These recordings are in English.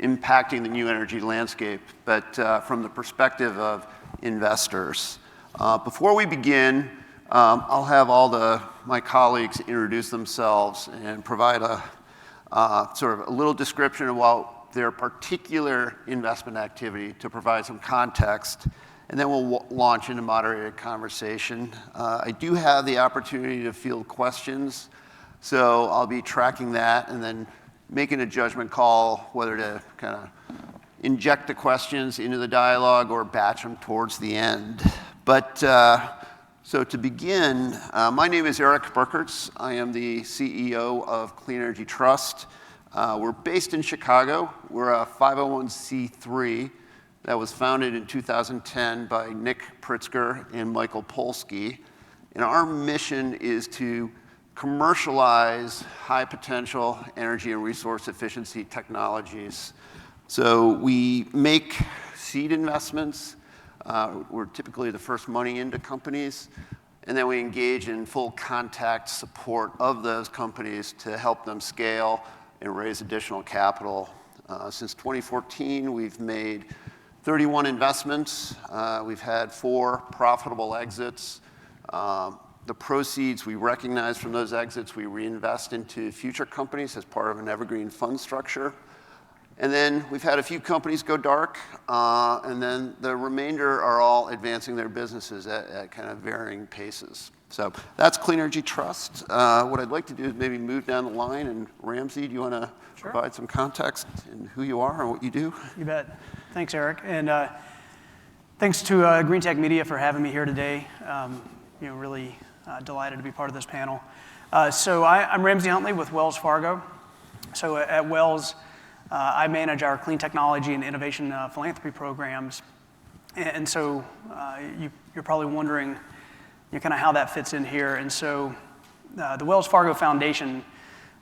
impacting the new energy landscape, but from the perspective of investors. Before we begin, I'll have all my colleagues introduce themselves and provide a sort of a little description about their particular investment activity to provide some context, and then we'll launch into moderated conversation. I do have the opportunity to field questions, so I'll be tracking that and then making a judgment call whether to kind of inject the questions into the dialogue or batch them towards the end. But so to begin, my name is Eric Burkertz. I am the CEO of Clean Energy Trust. We're based in Chicago. We're a 501c3 that was founded in 2010 by Nick Pritzker and Michael Polsky. And our mission is to commercialize high potential energy and resource efficiency technologies. So we make seed investments. We're typically the first money into companies. And then we engage in full contact support of those companies to help them scale and raise additional capital. Since 2014, we've made 31 investments. We've had 4 profitable exits. The proceeds we recognize from those exits, we reinvest into future companies as part of an evergreen fund structure. And then we've had a few companies go dark, and then the remainder are all advancing their businesses at kind of varying paces. So that's Clean Energy Trust. What I'd like to do is maybe move down the line, and Ramsey, do you want to provide some context in who you are and what you do? You bet. Thanks, Eric. And thanks to Green Tech Media for having me here today. Really delighted to be part of this panel. So I'm Ramsey Huntley with Wells Fargo. So at Wells, I manage our clean technology and innovation philanthropy programs. And so you're probably wondering kind of how that fits in here. And so the Wells Fargo Foundation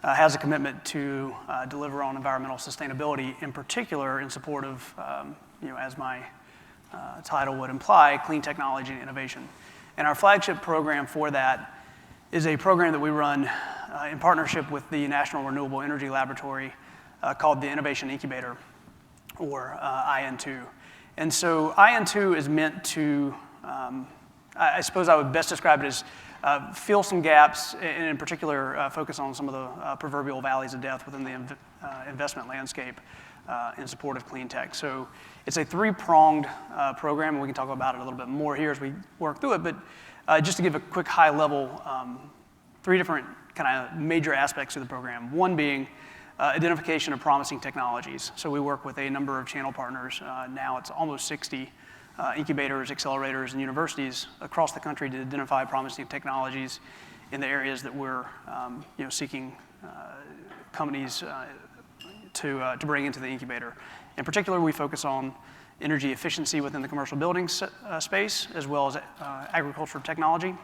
has a commitment to deliver on environmental sustainability, in particular in support of, as my title would imply, clean technology and innovation. And our flagship program for that is a program that we run in partnership with the National Renewable Energy Laboratory called the Innovation Incubator, or IN2. And so IN2 is meant to, I suppose I would best describe it as fill some gaps, and in particular focus on some of the proverbial valleys of death within the investment landscape in support of clean tech. So it's a 3-pronged program, and we can talk about it a little bit more here as we work through it. But just to give a quick high level, 3 different kind of major aspects of the program. One being identification of promising technologies. So we work with a number of channel partners. Now it's almost 60 incubators, accelerators, and universities across the country to identify promising technologies in the areas that we're seeking companies to bring into the incubator. In particular, we focus on energy efficiency within the commercial building space, as well as agricultural technology,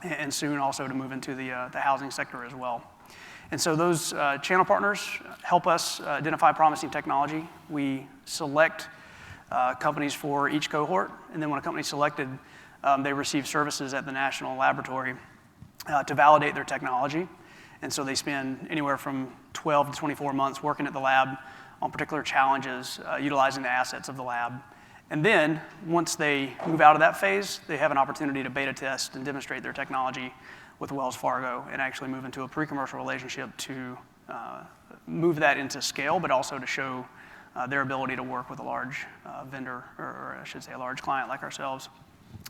and soon also to move into the housing sector as well. And so those channel partners help us identify promising technology. We select companies for each cohort, and then when a company is selected, they receive services at the national laboratory to validate their technology. And so they spend anywhere from 12 to 24 months working at the lab on particular challenges, utilizing the assets of the lab. And then, once they move out of that phase, they have an opportunity to beta test and demonstrate their technology with Wells Fargo and actually move into a pre-commercial relationship to move that into scale, but also to show their ability to work with a large vendor, or I should say a large client like ourselves.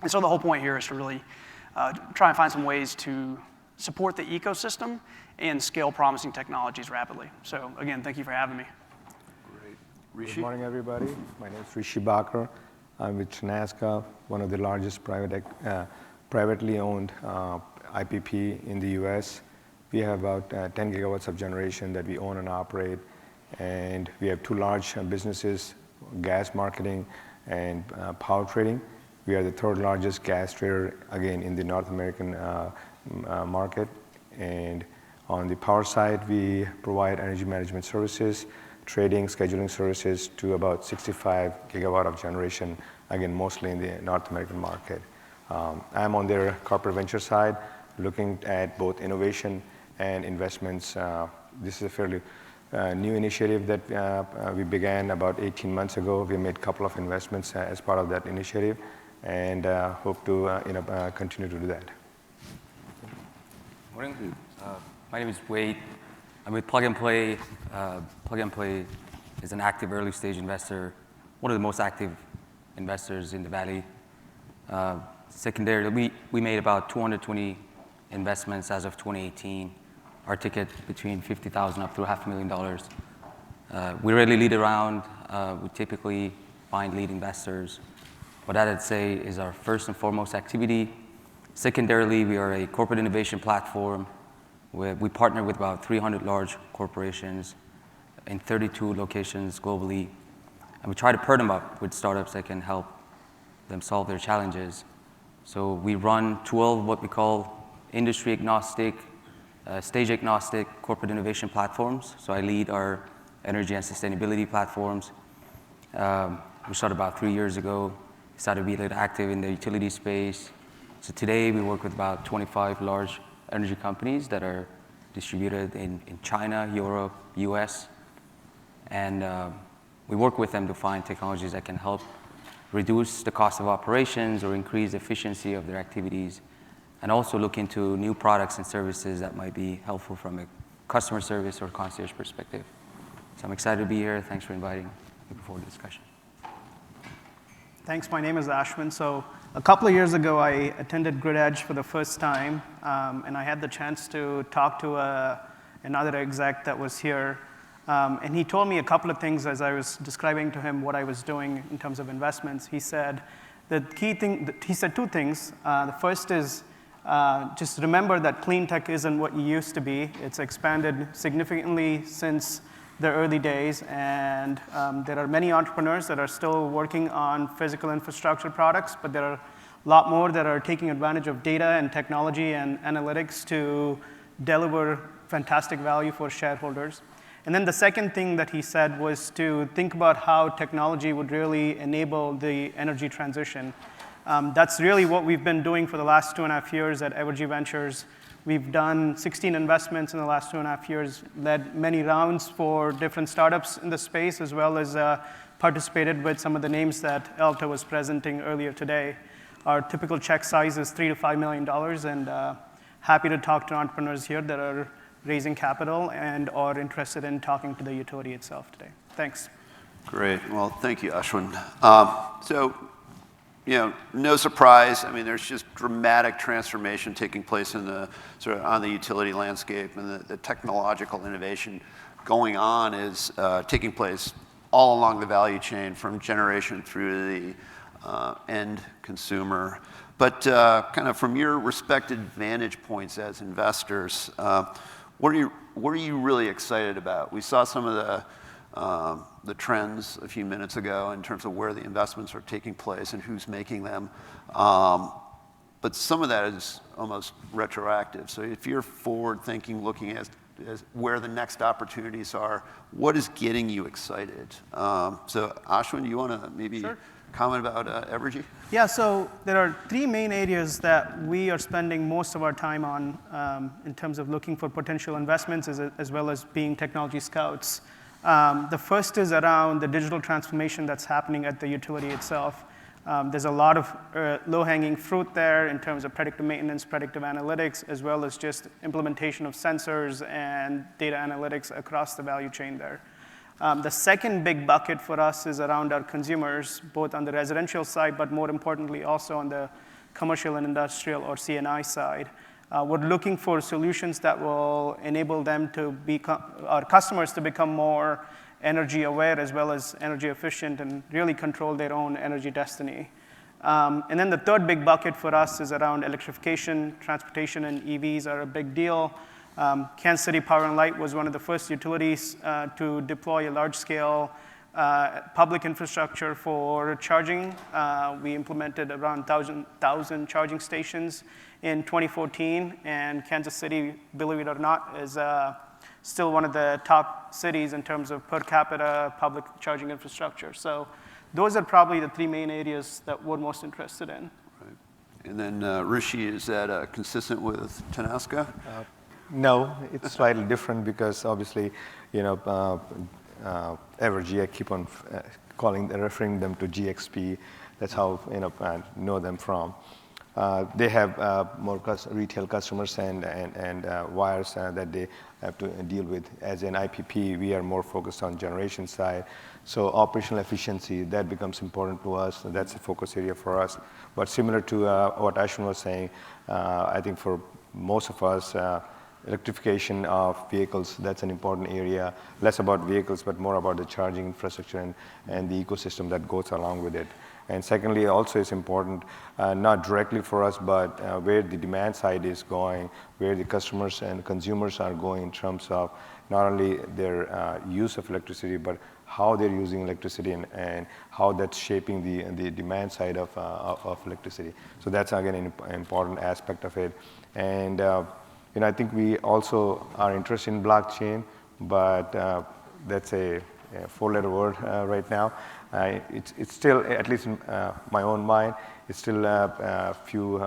And so the whole point here is to really try and find some ways to support the ecosystem and scale promising technologies rapidly. So again, thank you for having me. Great. Rishi? Good morning, everybody. My name is Rishi Bakar. I'm with Tenasca, one of the largest privately owned IPP in the US. We have about 10 gigawatts of generation that we own and operate. And we have 2 large businesses, gas marketing and power trading. We are the 3rd largest gas trader, again, in the North American market. And on the power side, we provide energy management services, trading, scheduling services to about 65 gigawatt of generation, again, mostly in the North American market. I'm on their corporate venture side, looking at both innovation and investments. This is a fairly new initiative that we began about 18 months ago. We made a couple of investments as part of that initiative, and hope to continue to do that. Morning. My name is Wade. I'm with Plug and Play. Plug and Play is an active early stage investor, one of the most active investors in the Valley. Secondarily, we made about 220 investments as of 2018. Our ticket between $50,000 up to $500,000. We rarely lead around. We typically find lead investors. What I'd say is our first and foremost activity. Secondarily, we are a corporate innovation platform. We partner with about 300 large corporations in 32 locations globally. And we try to pair them up with startups that can help them solve their challenges. So we run 12 what we call industry agnostic, stage agnostic corporate innovation platforms. So I lead our energy and sustainability platforms. We started about 3 years ago. We started to be a little active in the utility space. So today we work with about 25 large energy companies that are distributed in China, Europe, US. And we work with them to find technologies that can help reduce the cost of operations or increase efficiency of their activities, and also look into new products and services that might be helpful from a customer service or concierge perspective. So I'm excited to be here. Thanks for inviting. Looking forward to the discussion. Thanks. My name is Ashwin. So a couple of years ago, I attended Grid Edge for the first time, and I had the chance to talk to another exec that was here. And he told me a couple of things as I was describing to him what I was doing in terms of investments. He said the key thing, he said two things. The first is just remember that clean tech isn't what it used to be. It's expanded significantly since the early days, and there are many entrepreneurs that are still working on physical infrastructure products, but there are a lot more that are taking advantage of data and technology and analytics to deliver fantastic value for shareholders. And then the second thing that he said was to think about how technology would really enable the energy transition. That's really what we've been doing for the last 2.5 years at Evergy Ventures. We've done 16 investments in the last 2.5 years, led many rounds for different startups in the space, as well as participated with some of the names that Elta was presenting earlier today. Our typical check size is $3 to $5 million, and happy to talk to entrepreneurs here that are raising capital and are interested in talking to the utility itself today. Thanks. Great. Well, thank you, Ashwin. So, no surprise. I mean, there's just dramatic transformation taking place in the sort of on the utility landscape, and the technological innovation going on is taking place all along the value chain from generation through the end consumer. But kind of from your respected vantage points as investors, what are you really excited about? We saw some of the trends a few minutes ago in terms of where the investments are taking place and who's making them. But some of that is almost retroactive. So if you're forward thinking, looking at where the next opportunities are, what is getting you excited? So Ashwin, do you want to maybe comment about Evergy? Yeah, so there are three main areas that we are spending most of our time on in terms of looking for potential investments as well as being technology scouts. The first is around the digital transformation that's happening at the utility itself. There's a lot of low-hanging fruit there in terms of predictive maintenance, predictive analytics, as well as just implementation of sensors and data analytics across the value chain there. The second big bucket for us is around our consumers, both on the residential side, but more importantly also on the commercial and industrial or C&I side. We're looking for solutions that will enable them to become, our customers to become more energy aware as well as energy efficient and really control their own energy destiny. And then the third big bucket for us is around electrification. Transportation and EVs are a big deal. Kansas City Power and Light was one of the first utilities to deploy a large-scale public infrastructure for charging. We implemented around 1,000 charging stations in 2014, and Kansas City, believe it or not, is still one of the top cities in terms of per capita public charging infrastructure. So those are probably the three main areas that we're most interested in. Right. And then Rishi, is that consistent with Tanaska? No, it's slightly different because obviously, Evergy, I keep on referring them to GXP. That's how I know them from. They have more retail customers and wires that they have to deal with. As an IPP, we are more focused on generation side. So operational efficiency, that becomes important to us. And that's a focus area for us. But similar to what Ashwin was saying, I think for most of us, electrification of vehicles, that's an important area. Less about vehicles, but more about the charging infrastructure and the ecosystem that goes along with it. And secondly, also it's important, not directly for us, but where the demand side is going, where the customers and consumers are going in terms of not only their use of electricity, but how they're using electricity and how that's shaping the demand side of electricity. So that's, again, an important aspect of it. And I think we also are interested in blockchain, but that's a four-letter word right now. It's still, at least in my own mind, it's still a few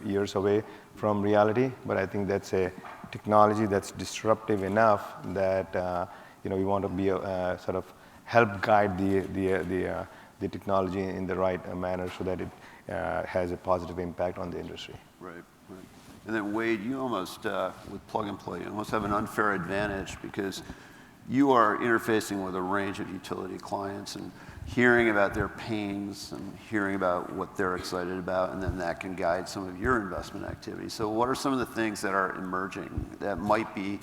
years away from reality. But I think that's a technology that's disruptive enough that we want to be sort of help guide the technology in the right manner so that it has a positive impact on the industry. Right. And then Wade, you almost, with plug and play, you almost have an unfair advantage because you are interfacing with a range of utility clients and hearing about their pains and hearing about what they're excited about, and then that can guide some of your investment activity. So what are some of the things that are emerging that might be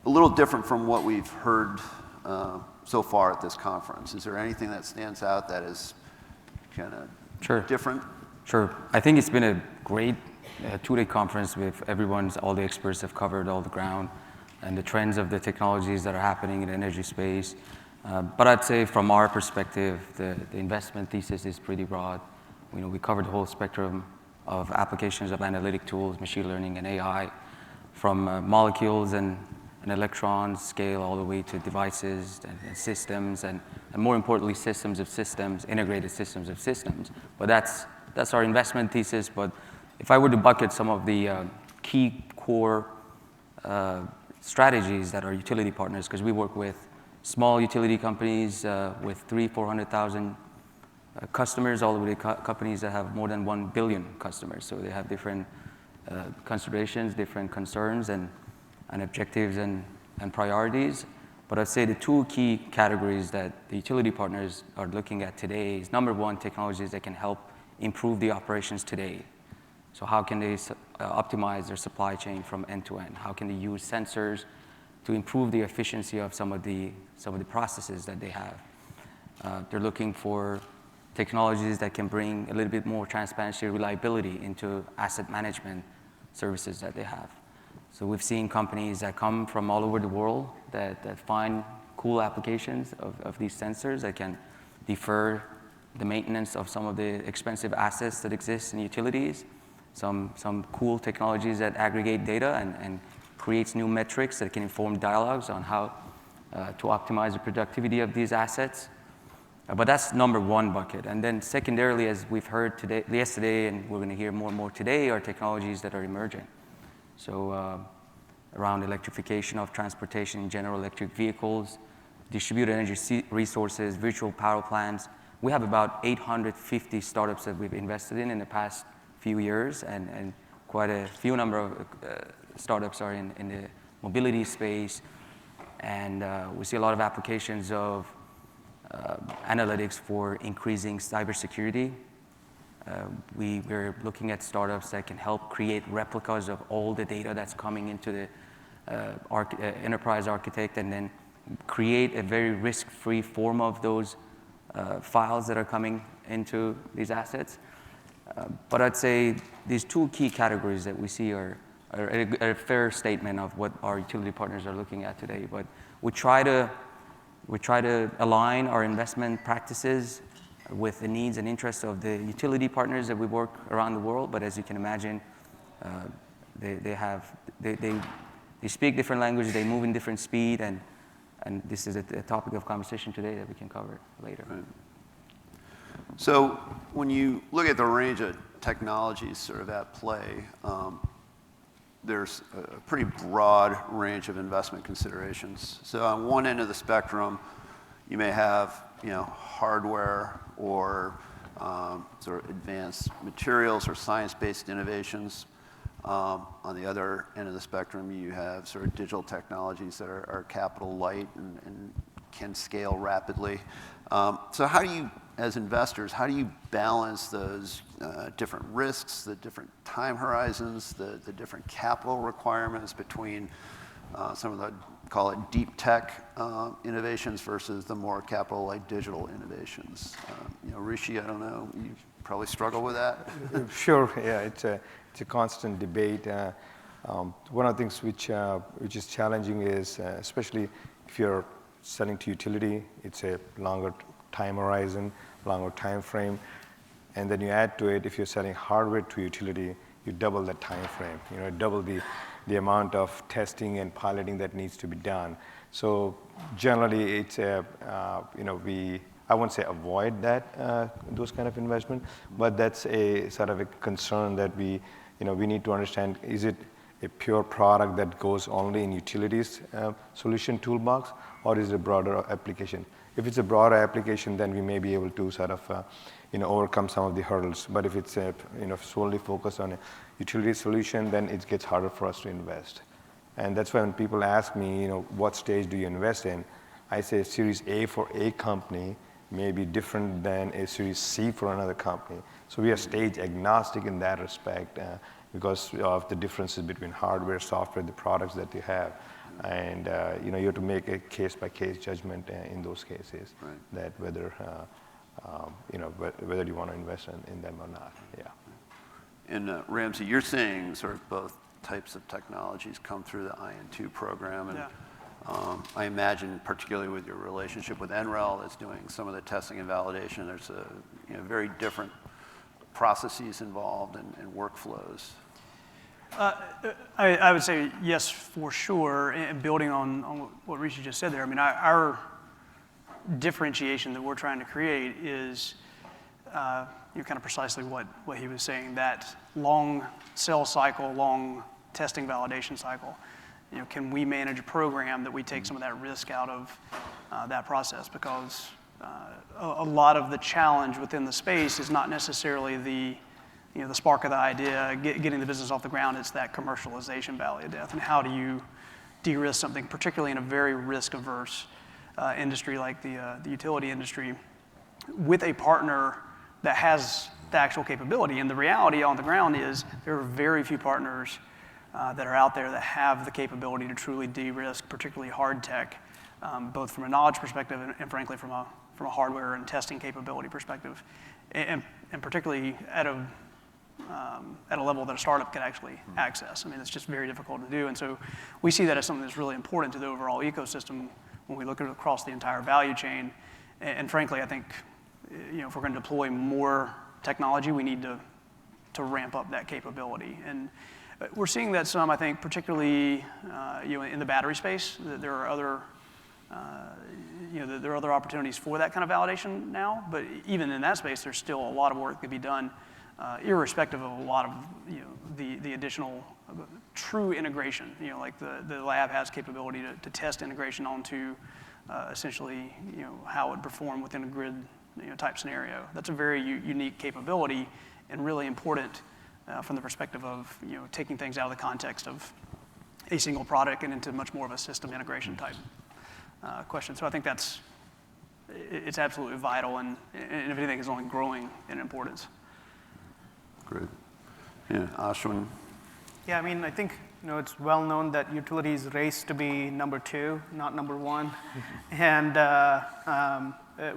a little different from what we've heard so far at this conference? Is there anything that stands out that is kind of different? Sure. I think it's been a great two-day conference with all the experts have covered all the ground and the trends of the technologies that are happening in the energy space. But I'd say from our perspective, the investment thesis is pretty broad. We covered the whole spectrum of applications of analytic tools, machine learning and AI, from molecules and electrons scale all the way to devices and systems, and more importantly, systems of systems, integrated systems of systems. But that's our investment thesis. But if I were to bucket some of the key core strategies that our utility partners, because we work with small utility companies with 300,000-400,000 customers, all the way to companies that have more than 1 billion customers. So they have different considerations, different concerns, and objectives and priorities. But I'd say the two key categories that the utility partners are looking at today is, number one, technologies that can help improve the operations today. So how can they optimize their supply chain from end to end? How can they use sensors to improve the efficiency of some of the processes that they have? They're looking for technologies that can bring a little bit more transparency, reliability into asset management services that they have. So we've seen companies that come from all over the world that find cool applications of these sensors that can defer the maintenance of some of the expensive assets that exist in utilities, some cool technologies that aggregate data and creates new metrics that can inform dialogues on how to optimize the productivity of these assets. But that's number one bucket. And then secondarily, as we've heard yesterday, and we're going to hear more and more today, are technologies that are emerging. So around electrification of transportation, general electric vehicles, distributed energy resources, virtual power plants. We have about 850 startups that we've invested in the past few years, and quite a few number of startups are in the mobility space. And we see a lot of applications of analytics for increasing cybersecurity. We're looking at startups that can help create replicas of all the data that's coming into the enterprise architect, and then create a very risk-free form of those files that are coming into these assets. But I'd say these two key categories that we see are a fair statement of what our utility partners are looking at today. But we try to align our investment practices with the needs and interests of the utility partners that we work around the world. But as you can imagine, they speak different languages, they move in different speed, and this is a topic of conversation today that we can cover later. Right. So when you look at the range of technologies sort of at play, there's a pretty broad range of investment considerations. So on one end of the spectrum, you may have, hardware or sort of advanced materials or science-based innovations. On the other end of the spectrum, you have sort of digital technologies that are capital light and can scale rapidly. So how do you, as investors, how do you balance those different risks, the different time horizons, the different capital requirements between some of the, call it deep tech innovations versus the more capital like digital innovations? Rishi, I don't know, you probably struggle with that? Sure, yeah, it's a constant debate. One of the things which is challenging is, especially if you're selling to utility, it's a longer time horizon, longer time frame. And then you add to it, if you're selling hardware to utility, you double that time frame, double the amount of testing and piloting that needs to be done. So generally, it's I won't say avoid those kind of investment, but that's a sort of a concern that we need to understand. Is it a pure product that goes only in utilities solution toolbox, or is it a broader application? If it's a broader application, then we may be able to sort of overcome some of the hurdles. But if it's solely focused on a utility solution, then it gets harder for us to invest. And that's why when people ask me, what stage do you invest in, I say Series A for a company may be different than a Series C for another company. So we are stage agnostic in that respect because of the differences between hardware, software, the products that you have. And you have to make a case-by-case judgment in those cases, right, that whether you want to invest in them or not. Yeah. And Ramsey, you're seeing sort of both types of technologies come through the IN2 program. And Yeah. I imagine, particularly with your relationship with NREL that's doing some of the testing and validation, there's very different processes involved and workflows. I would say yes, for sure. And building on what Rishi just said there, I mean, our differentiation that we're trying to create is kind of precisely what he was saying, that long sales cycle, long testing validation cycle. Can we manage a program that we take some of that risk out of that process? Because a lot of the challenge within the space is not necessarily the spark of the idea, getting the business off the ground. It's that commercialization valley of death. And how do you de-risk something, particularly in a very risk-averse industry like the utility industry, with a partner that has the actual capability? And the reality on the ground is there are very few partners that are out there that have the capability to truly de-risk, particularly hard tech, both from a knowledge perspective and frankly from a hardware and testing capability perspective, and particularly at a level that a startup can actually access. I mean, it's just very difficult to do. And so we see that as something that's really important to the overall ecosystem when we look at it across the entire value chain. And frankly, I think if we're going to deploy more technology, we need to ramp up that capability. And we're seeing that some, I think, particularly in the battery space, that there are other there are other opportunities for that kind of validation now. But even in that space, there's still a lot of work to be done, irrespective of a lot of the additional true integration. Like the lab has capability to test integration onto essentially how it would perform within a grid type scenario. That's a very unique capability and really important from the perspective of taking things out of the context of a single product and into much more of a system integration type question. So I think it's absolutely vital, and if anything, is only growing in importance. Great. Yeah, Ashwin. Yeah, I mean, I think it's well known that utilities race to be number 2, not number 1, and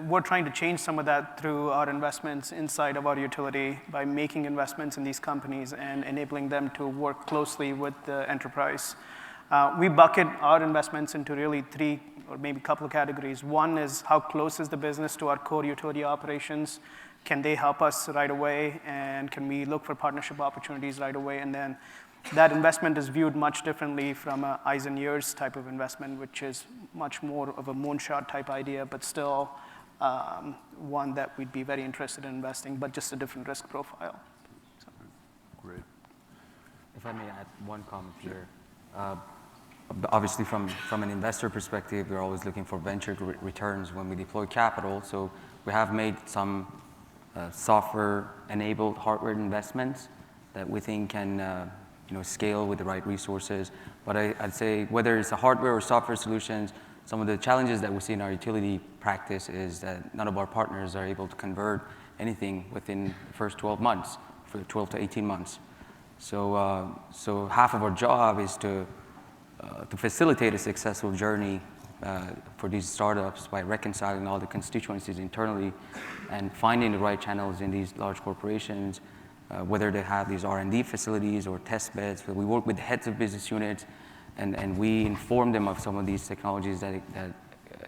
we're trying to change some of that through our investments inside of our utility by making investments in these companies and enabling them to work closely with the enterprise. We bucket our investments into really 3 or maybe a couple of categories. One is how close is the business to our core utility operations? Can they help us right away? And can we look for partnership opportunities right away? And then that investment is viewed much differently from an eyes and ears type of investment, which is much more of a moonshot type idea, but still one that we'd be very interested in investing, but just a different risk profile. So. Great. If I may add one comment here. Obviously, from an investor perspective, we're always looking for venture returns when we deploy capital. So we have made some software-enabled hardware investments that we think can scale with the right resources. But I'd say whether it's a hardware or software solutions, some of the challenges that we see in our utility practice is that none of our partners are able to convert anything within the first 12 months, for 12 to 18 months. So half of our job is to facilitate a successful journey for these startups by reconciling all the constituencies internally and finding the right channels in these large corporations, whether they have these R&D facilities or test beds. We work with the heads of business units, and we inform them of some of these technologies that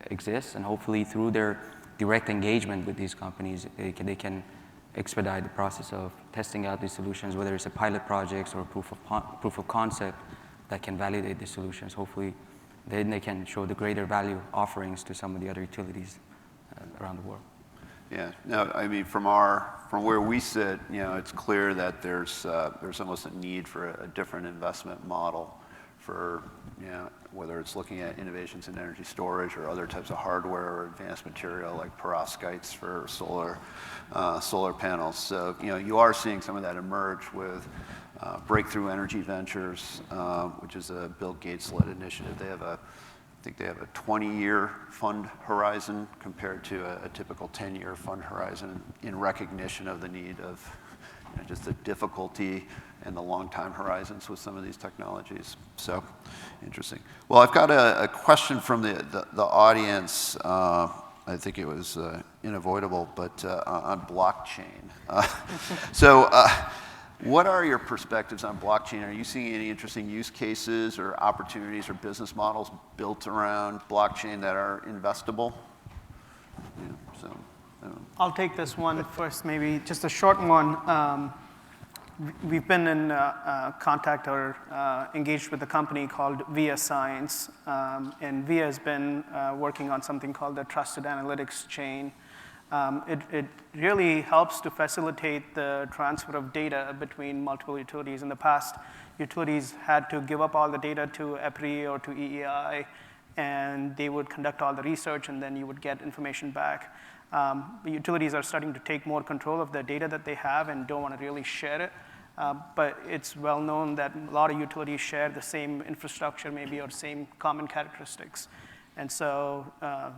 exist, and hopefully through their direct engagement with these companies, they can expedite the process of testing out these solutions, whether it's a pilot projects or a proof of concept that can validate the solutions. Hopefully, then they can show the greater value offerings to some of the other utilities around the world. Yeah. No, I mean, from where we sit, it's clear that there's almost a need for a different investment model for, whether it's looking at innovations in energy storage or other types of hardware or advanced material like perovskites for solar panels. So, you are seeing some of that emerge with Breakthrough Energy Ventures, which is a Bill Gates-led initiative. I think they have a 20-year fund horizon compared to a typical 10-year fund horizon in recognition of the need of just the difficulty and the long time horizons with some of these technologies. So interesting. Well, I've got a question from the audience. I think it was unavoidable, but on blockchain. What are your perspectives on blockchain? Are you seeing any interesting use cases or opportunities or business models built around blockchain that are investable? I don't know. I'll take this one first, maybe just a short one. We've been in contact or engaged with a company called VIA Science, and VIA has been working on something called the Trusted Analytics Chain. It really helps to facilitate the transfer of data between multiple utilities. In the past, utilities had to give up all the data to EPRI or to EEI, and they would conduct all the research, and then you would get information back. The utilities are starting to take more control of the data that they have and don't want to really share it. But it's well known that a lot of utilities share the same infrastructure maybe or same common characteristics. And so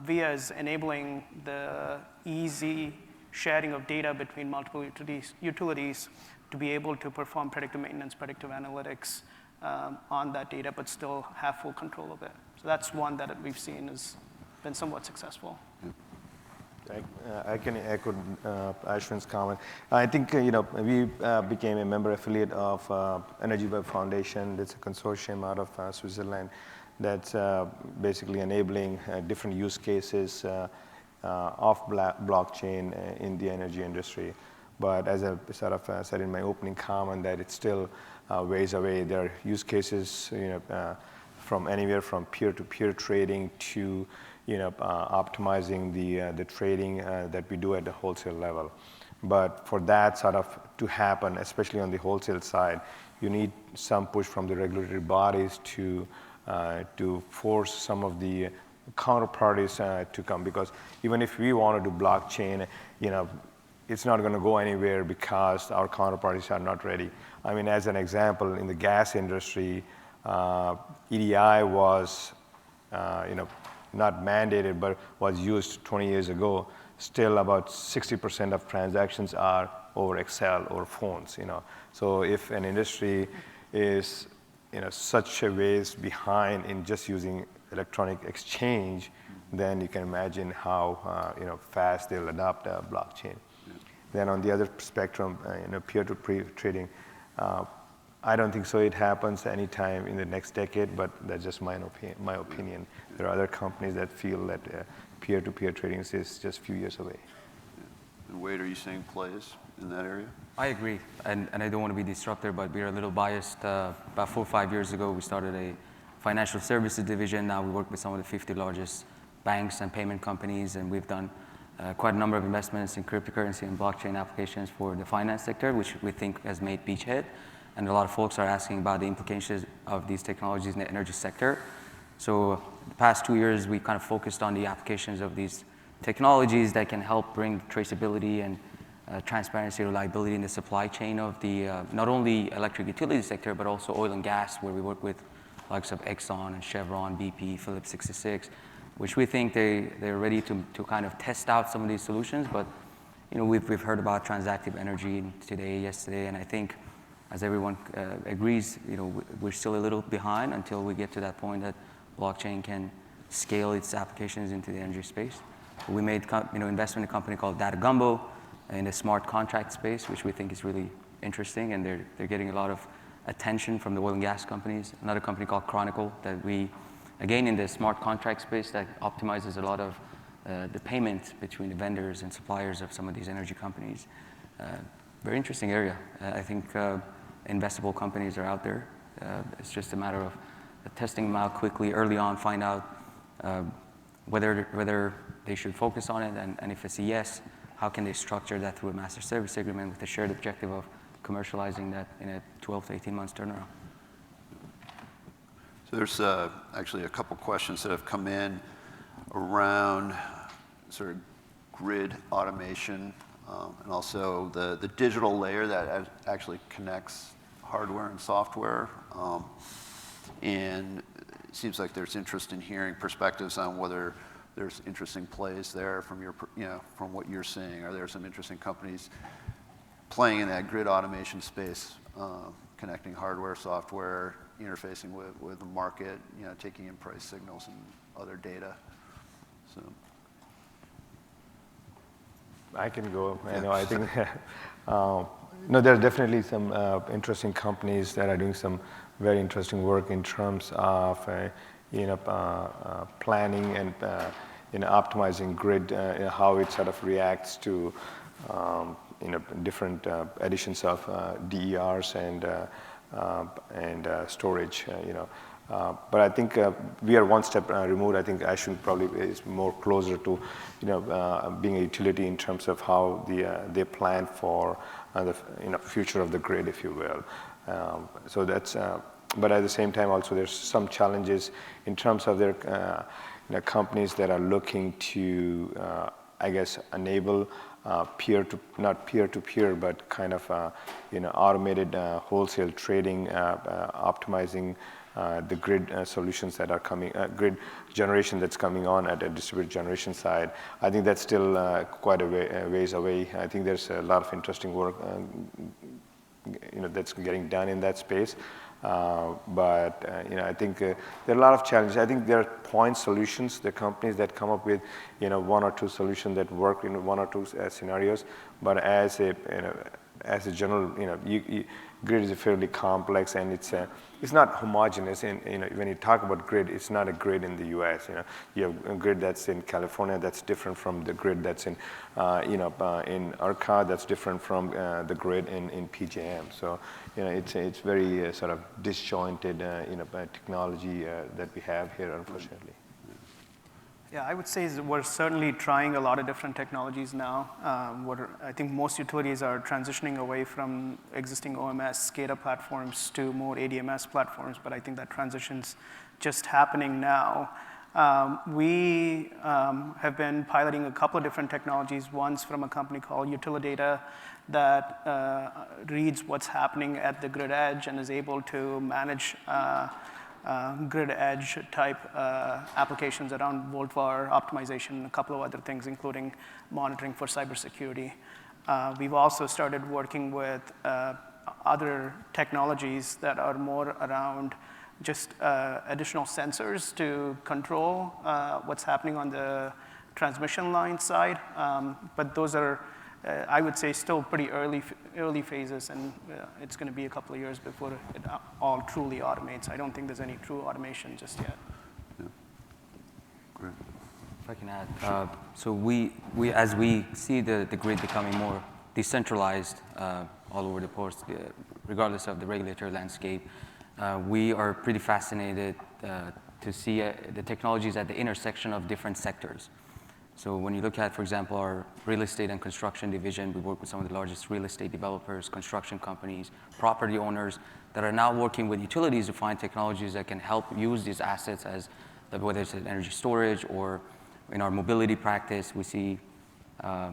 VIA is enabling the easy sharing of data between multiple utilities to be able to perform predictive maintenance, predictive analytics on that data, but still have full control of it. So that's one that we've seen has been somewhat successful. I can echo Ashwin's comment. I think we became a member affiliate of Energy Web Foundation. It's a consortium out of Switzerland that's basically enabling different use cases of blockchain in the energy industry. But as I sort of said in my opening comment, that it's still ways away. There are use cases from anywhere from peer-to-peer trading to optimizing the trading that we do at the wholesale level. But for that sort of to happen, especially on the wholesale side, you need some push from the regulatory bodies to force some of the counterparties to come. Because even if we want to do blockchain, it's not going to go anywhere because our counterparties are not ready. I mean, as an example, in the gas industry, EDI was, not mandated, but was used 20 years ago. Still, about 60% of transactions are over Excel or phones. So if an industry is such a ways behind in just using electronic exchange, then you can imagine how fast they'll adopt blockchain. Yeah. Then on the other spectrum, peer-to-peer trading, I don't think so it happens anytime in the next decade, but that's just my opinion. There are other companies that feel that peer-to-peer trading is just a few years away. Yeah. And Wade, are you seeing plays in that area? I agree, and I don't want to be disruptive, but we're a little biased. About 4 or 5 years ago, we started a financial services division. Now we work with some of the 50 largest banks and payment companies, and we've done quite a number of investments in cryptocurrency and blockchain applications for the finance sector, which we think has made beachhead. and a lot of folks are asking about the implications of these technologies in the energy sector. So the past 2 years, we kind of focused on the applications of these technologies that can help bring traceability and transparency, reliability in the supply chain of the not only electric utility sector, but also oil and gas, where we work with likes of Exxon and Chevron, BP, Phillips 66, which we think they're ready to kind of test out some of these solutions. But we've heard about transactive energy today, yesterday, and I think as everyone agrees, we're still a little behind until we get to that point that blockchain can scale its applications into the energy space. We made investment in a company called Data Gumbo in the smart contract space, which we think is really interesting, and they're getting a lot of attention from the oil and gas companies. Another company called Chronicle that we, again, in the smart contract space that optimizes a lot of the payment between the vendors and suppliers of some of these energy companies. Very interesting area. I think investable companies are out there. It's just a matter of testing them out quickly, early on, find out whether they should focus on it, and if it's a yes, how can they structure that through a master service agreement with the shared objective of commercializing that in a 12 to 18 months turnaround. So there's actually a couple questions that have come in around sort of grid automation and also the digital layer that actually connects hardware and software. And it seems like there's interest in hearing perspectives on whether there's interesting plays there from from what you're seeing. Are there some interesting companies playing in that grid automation space, connecting hardware, software, interfacing with the market, taking in price signals and other data? So I can go. Yeah. I think there are definitely some interesting companies that are doing some very interesting work in terms of planning and optimizing grid, how it sort of reacts to different additions of DERs and storage. But I think we are one step removed. I think Ashwin probably is more closer to being a utility in terms of how they plan for the future of the grid, if you will. So that's. But at the same time, also there's some challenges in terms of their companies that are looking to, I guess, enable not peer-to-peer, but kind of automated wholesale trading, optimizing the grid solutions that are coming, grid generation that's coming on at a distributed generation side. I think that's still quite a ways away. I think there's a lot of interesting work that's getting done in that space. But I think there are a lot of challenges. I think there are point solutions, the companies that come up with one or two solutions that work in one or two scenarios. But as a general, grid is fairly complex, and it's not homogeneous. And when you talk about grid, it's not a grid in the U.S. You have a grid that's in California that's different from the grid that's in ERCOT, that's different from the grid in PJM. So it's very sort of disjointed technology that we have here, unfortunately. Yeah, I would say we're certainly trying a lot of different technologies now. I think most utilities are transitioning away from existing OMS SCADA platforms to more ADMS platforms, but I think that transition's just happening now. We have been piloting a couple of different technologies. One's from a company called Utilidata that reads what's happening at the grid edge and is able to manage grid edge type applications around volt-var optimization and a couple of other things, including monitoring for cybersecurity. We've also started working with other technologies that are more around just additional sensors to control what's happening on the transmission line side. But those are, I would say, still pretty early phases, and it's going to be a couple of years before it all truly automates. I don't think there's any true automation just yet. Yeah. Great. If I can add, so we as we see the grid becoming more decentralized all over the post, regardless of the regulatory landscape, we are pretty fascinated to see the technologies at the intersection of different sectors. So when you look at, for example, our real estate and construction division, we work with some of the largest real estate developers, construction companies, property owners that are now working with utilities to find technologies that can help use these assets as whether it's in energy storage or in our mobility practice. We see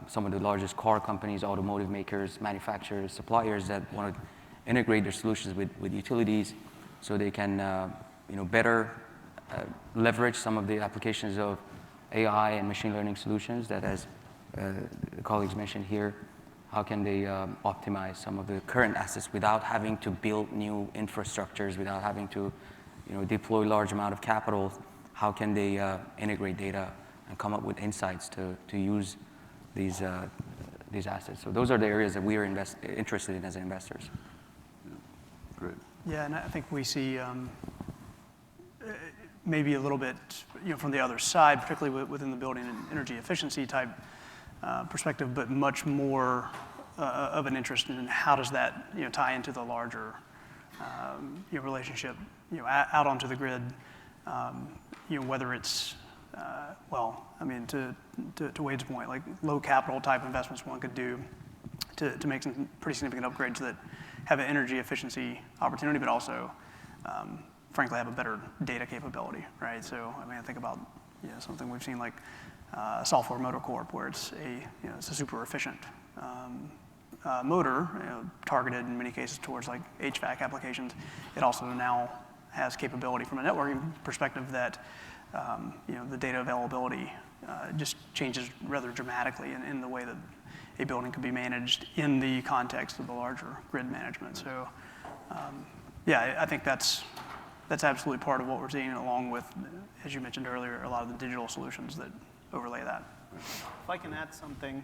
some of the largest car companies, automotive makers, manufacturers, suppliers that want to integrate their solutions with utilities so they can better leverage some of the applications of AI and machine learning solutions that, as the colleagues mentioned here, how can they optimize some of the current assets without having to build new infrastructures, without having to deploy large amount of capital? How can they integrate data and come up with insights to use these assets? So those are the areas that we are interested in as investors. Great. Yeah, and I think we see maybe a little bit, from the other side, particularly within the building and energy efficiency type perspective, but much more of an interest in how does that tie into the larger relationship out onto the grid. Whether it's to Wade's point, like low capital type investments one could do to make some pretty significant upgrades that have an energy efficiency opportunity, but also frankly have a better data capability, right? So I think about something we've seen like Software Motor Corp, where it's a super efficient motor, targeted in many cases towards like HVAC applications. It also now has capability from a networking perspective that the data availability just changes rather dramatically in the way that a building can be managed in the context of the larger grid management. So I think that's absolutely part of what we're seeing, along with, as you mentioned earlier, a lot of the digital solutions that overlay that. If I can add something,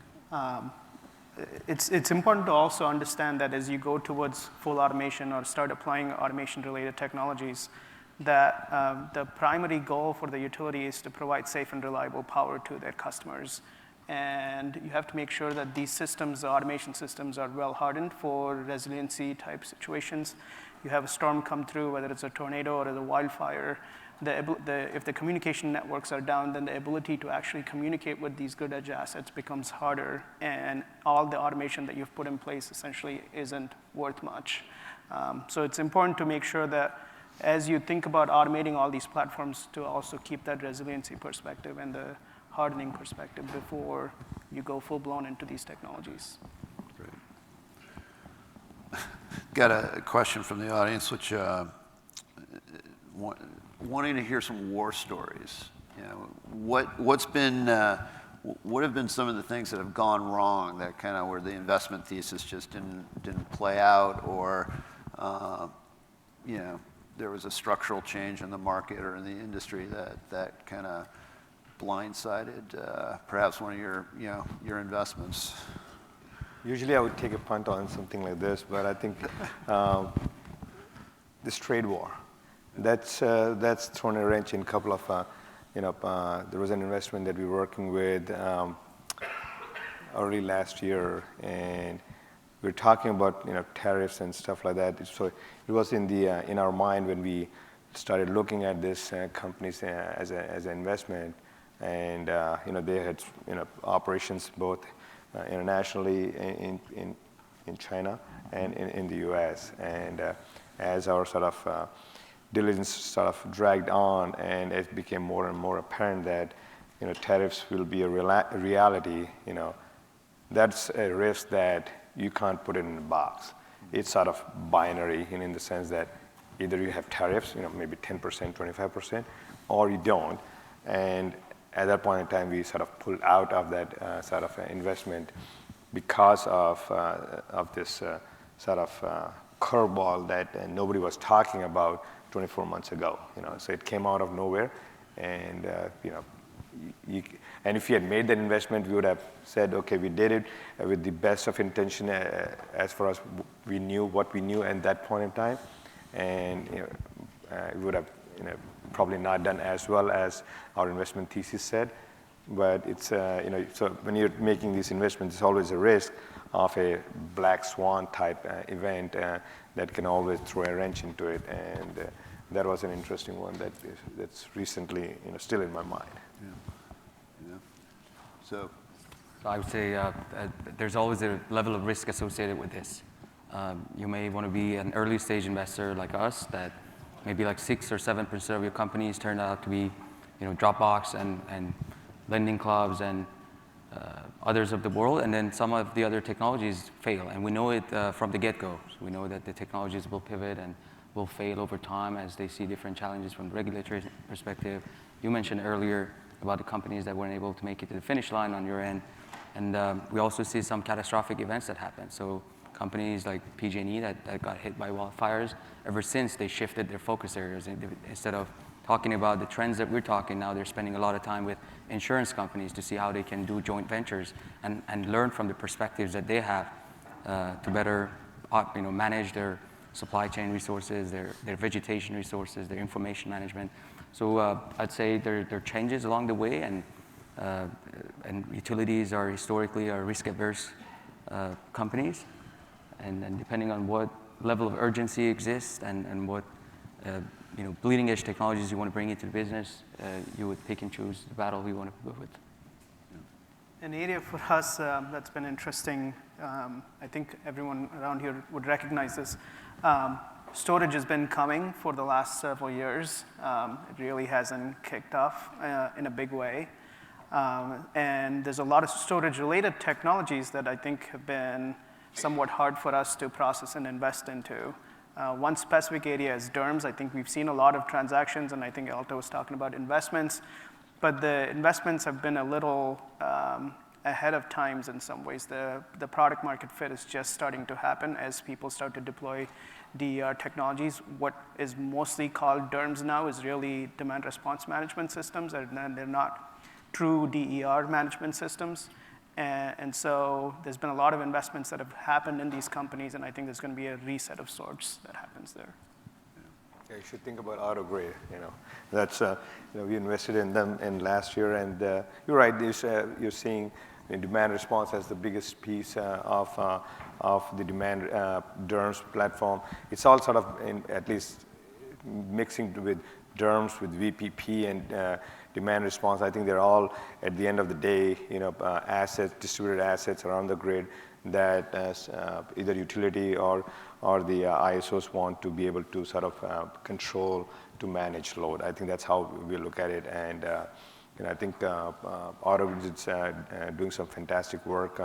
it's important to also understand that as you go towards full automation or start applying automation-related technologies, that the primary goal for the utility is to provide safe and reliable power to their customers. And you have to make sure that these systems, the automation systems, are well hardened for resiliency type situations. You have a storm come through, whether it's a tornado or a wildfire, if the communication networks are down, then the ability to actually communicate with these grid edge assets becomes harder, and all the automation that you've put in place essentially isn't worth much. So it's important to make sure that as you think about automating all these platforms, to also keep that resiliency perspective and the hardening perspective before you go full-blown into these technologies. Great. Got a question from the audience, which wanting to hear some war stories. What have been some of the things that have gone wrong, that kind of where the investment thesis just didn't play out, or there was a structural change in the market or in the industry that kind of blindsided perhaps one of your investments? Usually I would take a punt on something like this, but I think this trade war, that's thrown a wrench in a couple of, there was an investment that we were working with early last year, and we were talking about tariffs and stuff like that. So it was in our mind when we started looking at this companies as an investment, and they had operations both internationally in China and in the U.S. And as our sort of diligence sort of dragged on, and it became more and more apparent that tariffs will be a reality, that's a risk that you can't put it in a box. It's sort of binary in the sense that either you have tariffs, maybe 10%, 25%, or you don't. And at that point in time, we sort of pulled out of that sort of investment because of this sort of curveball that nobody was talking about 24 months ago. So it came out of nowhere, and and if we had made that investment, we would have said, okay, we did it with the best of intention as far as we knew what we knew at that point in time, and we would have probably not done as well as our investment thesis said. But it's so when you're making these investments, there's always a risk of a black swan type event that can always throw a wrench into it, and that was an interesting one that's recently still in my mind. Yeah. So So I would say there's always a level of risk associated with this. You may want to be an early stage investor like us that maybe like 6 or 7% of your companies turn out to be, Dropbox and lending clubs and others of the world, and then some of the other technologies fail. And we know it from the get-go. So we know that the technologies will pivot and will fail over time as they see different challenges from the regulatory perspective. You mentioned earlier about the companies that weren't able to make it to the finish line on your end. And we also see some catastrophic events that happen. So companies like PG&E that got hit by wildfires, ever since they shifted their focus areas. Instead of talking about the trends that we're talking now, they're spending a lot of time with insurance companies to see how they can do joint ventures and learn from the perspectives that they have to better manage their supply chain resources, their vegetation resources, their information management. So I'd say there are changes along the way, and utilities are historically risk-averse companies. And depending on what level of urgency exists and what bleeding edge technologies you want to bring into the business, you would pick and choose the battle you want to go with. An area for us that's been interesting, I think everyone around here would recognize this. Storage has been coming for the last several years. It really hasn't kicked off in a big way. And there's a lot of storage-related technologies that I think have been somewhat hard for us to process and invest into. One specific area is DERMS. I think we've seen a lot of transactions, and I think Alto was talking about investments. But the investments have been a little ahead of times in some ways. The product market fit is just starting to happen as people start to deploy DER technologies. What is mostly called DERMS now is really demand response management systems, and they're not true DER management systems. And so there's been a lot of investments that have happened in these companies, and I think there's going to be a reset of sorts that happens there. Yeah, you should think about AutoGrid. That's we invested in them in last year, and you're right. You're seeing demand response as the biggest piece of the demand DERMS platform. It's all sort of at least mixing with DERMS with VPP and demand response. I think they're all, at the end of the day, assets, distributed assets around the grid that either utility or the ISOs want to be able to sort of control to manage load. I think that's how we look at it, and I think AutoGrid is doing some fantastic work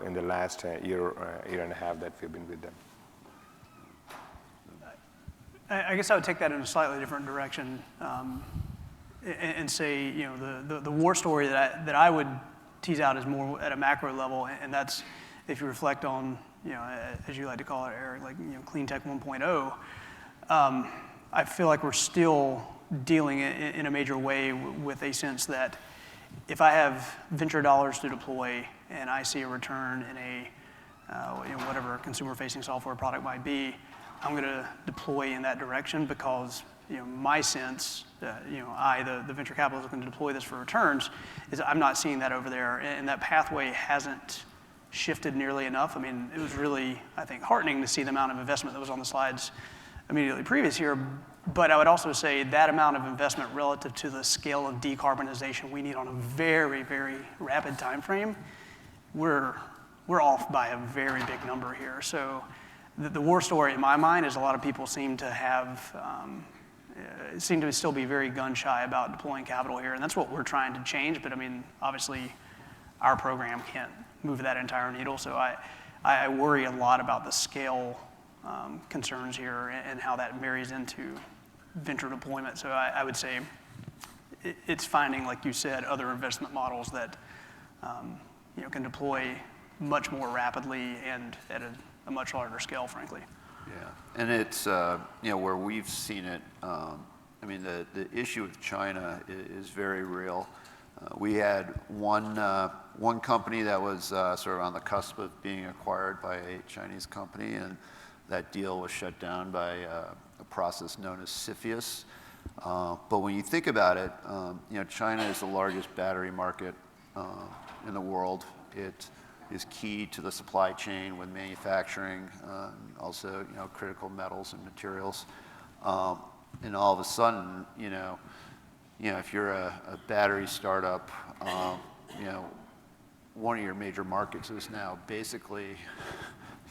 in the last year and a half that we've been with them. I guess I would take that in a slightly different direction. And say, the war story that I would tease out is more at a macro level, and that's if you reflect on, as you like to call it, Eric, like clean tech 1.0. I feel like we're still dealing in a major way with a sense that if I have venture dollars to deploy and I see a return in a whatever consumer-facing software product might be, I'm going to deploy in that direction because my sense, the venture capitalist looking to deploy this for returns, is I'm not seeing that over there, and that pathway hasn't shifted nearly enough. I mean, it was really, I think, heartening to see the amount of investment that was on the slides immediately previous here, but I would also say that amount of investment relative to the scale of decarbonization we need on a very, very rapid time frame, we're off by a very big number here. So the war story in my mind is a lot of people seem to still be very gun shy about deploying capital here, and that's what we're trying to change. But I mean, obviously, our program can't move that entire needle. So I worry a lot about the scale concerns here and how that marries into venture deployment. So I would say it's finding, like you said, other investment models that can deploy much more rapidly and at a much larger scale, frankly. Yeah, and it's where we've seen it. I mean, the issue with China is very real. We had one company that was sort of on the cusp of being acquired by a Chinese company, and that deal was shut down by a process known as CFIUS. But when you think about it, China is the largest battery market in the world. It is key to the supply chain with manufacturing, also critical metals and materials. And all of a sudden, if you're a battery startup, you know, one of your major markets is now basically,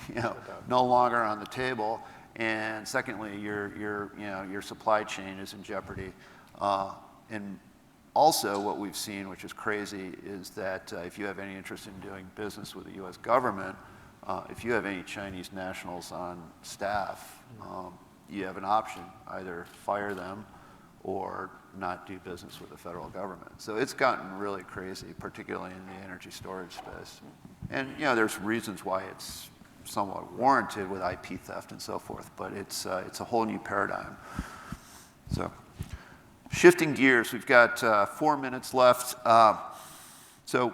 you know, no longer on the table. And secondly, your supply chain is in jeopardy. And also what we've seen, which is crazy, is that if you have any interest in doing business with the US government, if you have any Chinese nationals on staff, you have an option, either fire them or not do business with the federal government. So it's gotten really crazy, particularly in the energy storage space. And you know, there's reasons why it's somewhat warranted with IP theft and so forth, but it's a whole new paradigm. So shifting gears, we've got 4 minutes left. So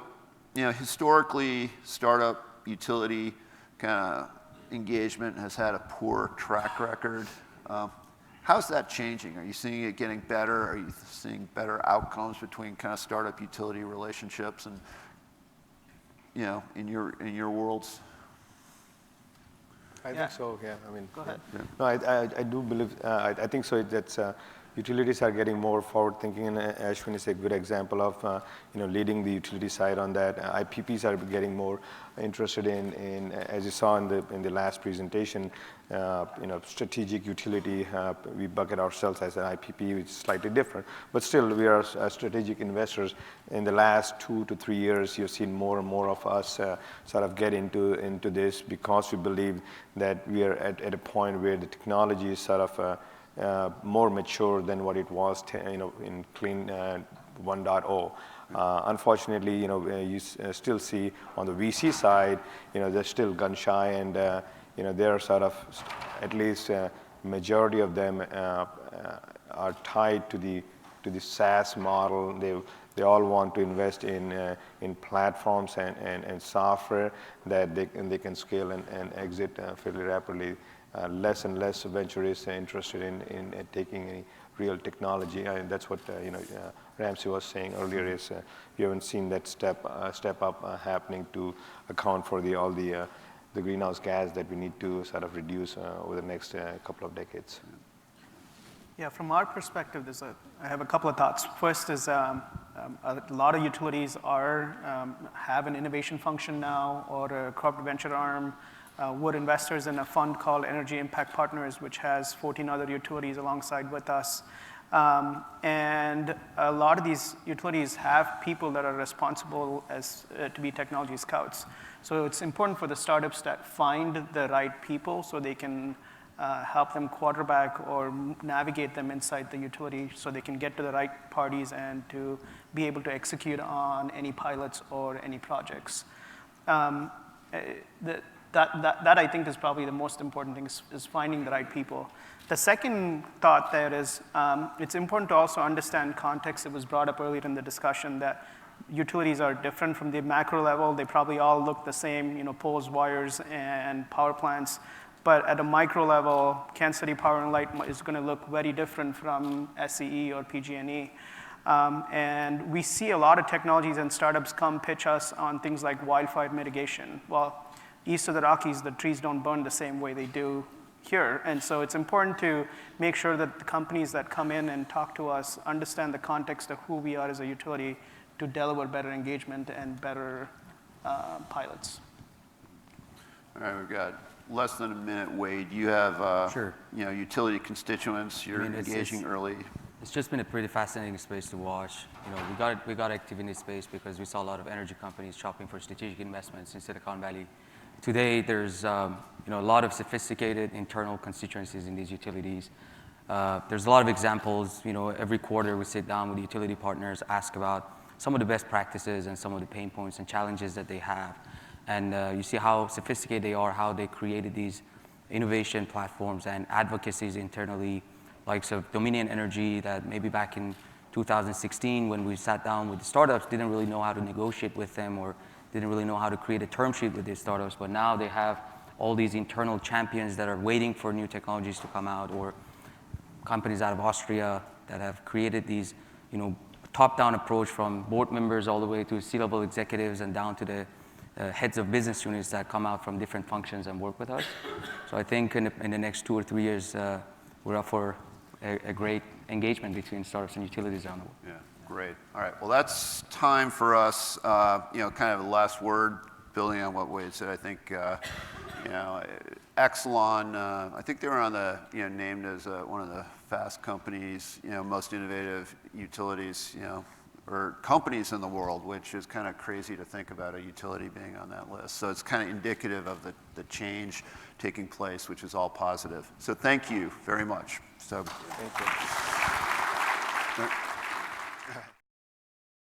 you know, historically, startup utility kind of engagement has had a poor track record. How's that changing? Are you seeing it getting better? Are you seeing better outcomes between kind of startup utility relationships and, you know, in your worlds? I think so, yeah. I mean, go ahead. Yeah. No, I do believe, I think so that's, utilities are getting more forward thinking, and Ashwin is a good example of, you know, leading the utility side on that. IPPs are getting more interested in as you saw in the last presentation, you know, strategic utility, we bucket ourselves as an IPP, which is slightly different, but still we are strategic investors. In the last 2 to 3 years, you've seen more and more of us sort of get into this because we believe that we are at a point where the technology is sort of more mature than what it was, you know, in Clean 1.0. Unfortunately, you know, you still see on the VC side, you know, they're still gun shy, and you know, they're sort of, at least majority of them are tied to the SaaS model. They all want to invest in platforms and software that they can scale and exit fairly rapidly. Less and less venture-is interested in taking any real technology, and that's what you know, Ramsey was saying earlier. Is you haven't seen that step up happening to account for all the greenhouse gas that we need to sort of reduce over the next couple of decades. Yeah, from our perspective, I have a couple of thoughts. First is a lot of utilities have an innovation function now, or a corporate venture arm. We're investors in a fund called Energy Impact Partners, which has 14 other utilities alongside with us. And a lot of these utilities have people that are responsible to be technology scouts. So it's important for the startups that find the right people so they can help them quarterback or navigate them inside the utility so they can get to the right parties and to be able to execute on any pilots or any projects. That I think is probably the most important thing, is finding the right people. The second thought there is it's important to also understand context. It was brought up earlier in the discussion that utilities are different from the macro level. They probably all look the same, you know, poles, wires, and power plants. But at a micro level, Kansas City Power and Light is going to look very different from SCE or PG&E. And we see a lot of technologies and startups come pitch us on things like wildfire mitigation. Well, east of the Rockies, the trees don't burn the same way they do here. And so it's important to make sure that the companies that come in and talk to us understand the context of who we are as a utility to deliver better engagement and better pilots. All right, we've got less than a minute. Wade, you have Sure. You know, utility constituents. You're engaging early. It's just been a pretty fascinating space to watch. You know, we got active in this space because we saw a lot of energy companies shopping for strategic investments in Silicon Valley. Today, there's you know, a lot of sophisticated internal constituencies in these utilities. There's a lot of examples. You know, every quarter we sit down with utility partners, ask about some of the best practices and some of the pain points and challenges that they have. And you see how sophisticated they are, how they created these innovation platforms and advocacies internally, like so Dominion Energy, that maybe back in 2016 when we sat down with the startups, didn't really know how to negotiate with them or didn't really know how to create a term sheet with these startups, but now they have all these internal champions that are waiting for new technologies to come out, or companies out of Austria that have created these, you know, top-down approach from board members all the way to C-level executives and down to the heads of business units that come out from different functions and work with us. So I think in the next 2 or 3 years, we're up for a great engagement between startups and utilities around the world. Yeah. Great. All right. Well, that's time for us. Kind of the last word, building on what Wade said. I think, Exelon. I think they were on the named as one of the Fast Companies, most innovative utilities, or companies in the world, which is kind of crazy to think about a utility being on that list. So it's kind of indicative of the change taking place, which is all positive. So thank you very much. So. Thank you.